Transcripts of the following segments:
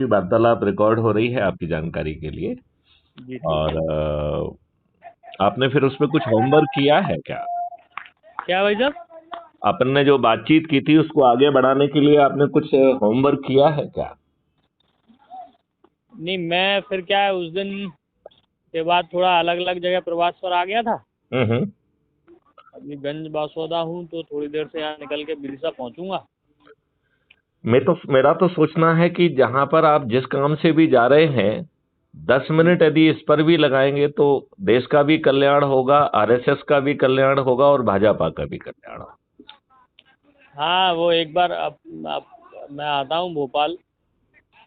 की वार्तालाप रिकॉर्ड हो रही है आपकी जानकारी के लिए। जी ठीक और है। आपने फिर उसमें कुछ होमवर्क किया है क्या? क्या भाई साहब? अपन ने जो बातचीत की थी उसको आगे बढ़ाने के लिए आपने कुछ होमवर्क किया है क्या? नहीं, मैं फिर क्या है, उस दिन के बाद थोड़ा अलग अलग जगह प्रवास पर आ गया था। हम्म। अभी गंज बासौदा हूँ, तो थोड़ी देर से यहाँ निकल के बिरसा पहुंचूंगा। मेरा तो सोचना है कि जहां पर आप जिस काम से भी जा रहे हैं 10 मिनट यदि इस पर भी लगाएंगे तो देश का भी कल्याण होगा, आरएसएस का भी कल्याण होगा और भाजपा का भी कल्याण होगा। हाँ, वो एक बार अब मैं आता हूँ भोपाल।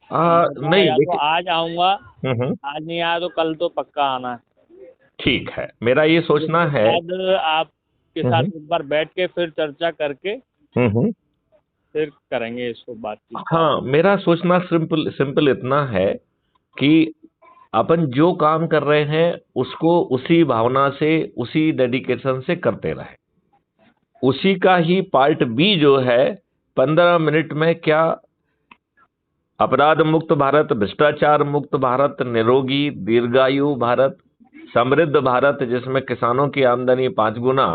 भोपाल नहीं या तो देखिए। आज आऊँगा, हम्म। आज नहीं आया तो कल तो पक्का आना है। ठीक है, मेरा ये फिर सोचना उसके है। बाद आपके हम्म। साथ एक बार बैठ के फिर चर्चा करके हम्म। फिर करेंगे इसको बातचीत। हाँ, मेरा सोचना सिंपल सिंपल इतना है कि अपन जो काम कर रहे हैं उसको उसी भावना से, उसी डेडिकेशन से करते रहे। उसी का ही पार्ट बी जो है 15 मिनट में क्या अपराध मुक्त भारत, भ्रष्टाचार मुक्त भारत, निरोगी दीर्घायु भारत, समृद्ध भारत जिसमें किसानों की आमदनी 5 गुना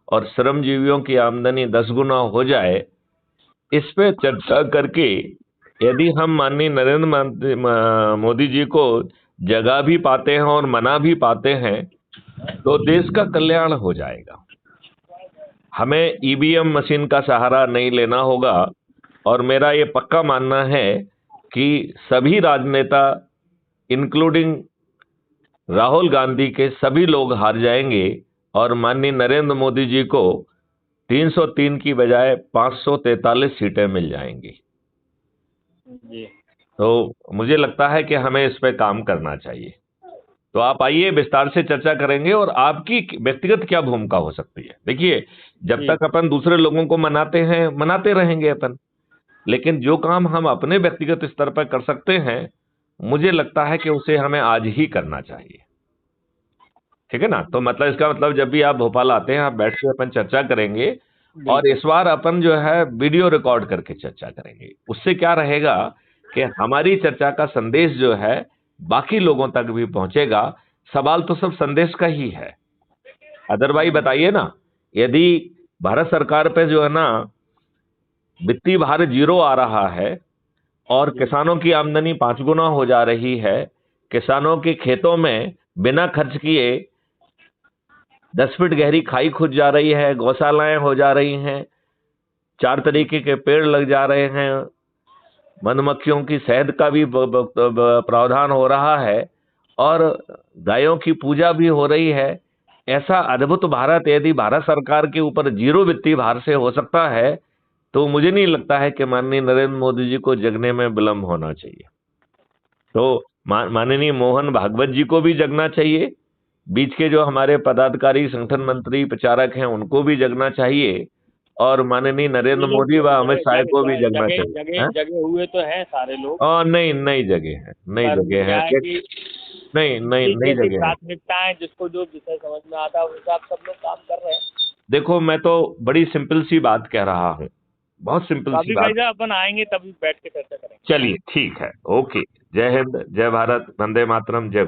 और श्रमजीवियों की आमदनी 10 गुना हो जाए, इस पे चर्चा करके यदि हम माननीय मोदी जी को जगा भी पाते हैं और मना भी पाते हैं तो देश का कल्याण हो जाएगा। हमें ईवीएम मशीन का सहारा नहीं लेना होगा। और मेरा ये पक्का मानना है कि सभी राजनेता इंक्लूडिंग राहुल गांधी के सभी लोग हार जाएंगे और माननीय नरेंद्र मोदी जी को 303 की बजाय 543 सीटें मिल जाएंगी। जी तो मुझे लगता है कि हमें इस पे काम करना चाहिए। तो आप आइए, विस्तार से चर्चा करेंगे और आपकी व्यक्तिगत क्या भूमिका हो सकती है। देखिए, जब जी तक अपन दूसरे लोगों को मनाते हैं, मनाते रहेंगे अपन, लेकिन जो काम हम अपने व्यक्तिगत स्तर पर कर सकते हैं मुझे लगता है कि उसे हमें आज ही करना चाहिए। ठीक है ना? तो मतलब इसका मतलब जब भी आप भोपाल आते हैं आप बैठ के अपन चर्चा करेंगे। और बिल्कुल। इस बार अपन जो है वीडियो रिकॉर्ड करके चर्चा करेंगे। उससे क्या रहेगा कि हमारी चर्चा का संदेश जो है बाकी लोगों तक भी पहुंचेगा। सवाल तो सब संदेश का ही है। अदरवाइज बताइए ना, यदि भारत सरकार पे जो है ना वित्तीय भार जीरो आ रहा है और जी किसानों की आमदनी 5 गुना हो जा रही है, किसानों के खेतों में बिना खर्च किए 10 फीट गहरी खाई खुद जा रही है, गौशालाएं हो जा रही हैं, 4 तरीके के पेड़ लग जा रहे हैं, मधुमक्खियों की शहद का भी प्रावधान हो रहा है और गायों की पूजा भी हो रही है। ऐसा अद्भुत भारत यदि भारत सरकार के ऊपर जीरो वित्तीय भार से हो सकता है तो मुझे नहीं लगता है कि माननीय नरेंद्र मोदी जी को जगने में विलंब होना चाहिए। तो माननीय मोहन भागवत जी को भी जगना चाहिए। बीच के जो हमारे पदाधिकारी, संगठन मंत्री, प्रचारक हैं उनको भी जगना चाहिए और माननीय ये नरेंद्र लोग मोदी व अमित शाह को भी जगना जगह चाहिए। जगह हैं? जगह हुए तो हैं सारे लोग। और नई नई जगह है, नई पर जगह क्या है। है कि नहीं, नई जिनकी नई जैसी जगह है। प्राथमिकताएं, जिसको जो विषय समझ में आता है उस हिसाब से सब लोग काम कर रहे हैं। देखो, मैं तो बड़ी सिंपल सी बात कह रहा हूं, बहुत तो सिंपल सी अभी भाई बात। साहब अपन आएंगे तभी बैठ के चर्चा करेंगे। चलिए ठीक है, ओके। जय हिंद, जय भारत, वंदे मातरम, जय